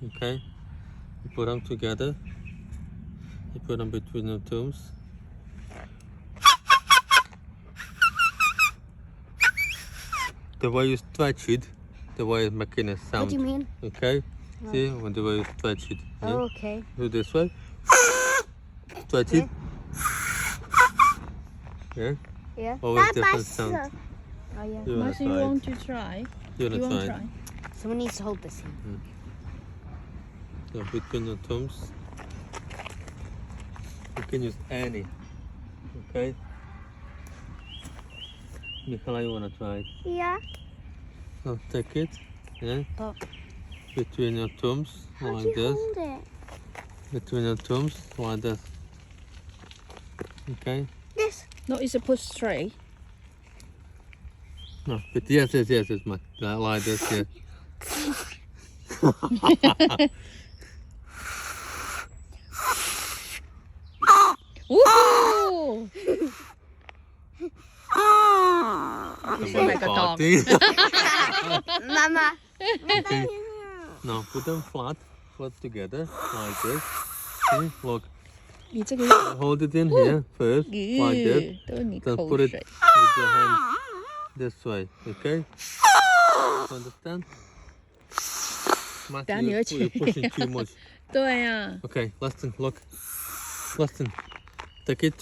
Okay. You put them together. You put them between your thumbs. The way you stretch it, the way it's making a sound. What do you mean? Okay? Oh. See, when the way you stretch it. Yeah? Oh, okay. Do this way. Stretch it. Yeah? Yeah. Always different sound. Oh, yeah. You wanna Marcy, you try it? want to try? You You wanna want to try it? try? Someone needs to hold this in. So between your thumbs. You can use any. Okay? Mikhaila, you wanna try it? Yeah. So take it. Yeah? But Between your thumbs, how like do you this. hold it? Between your thumbs, like this. Okay? This. No, it's a push tray. No, but yes, man. Like this, yeah. Woohoo! You sound like a dog. Mama. Okay. Now put them flat together, like this. See, look. 你这个 Hold it in here first, like that. 都是你 Then 口 put it 水。 with your hand this way, okay? Understand? Matthew, 等下你会 you're pushing too much. 对呀、Okay, listen, look. Listen. Take it to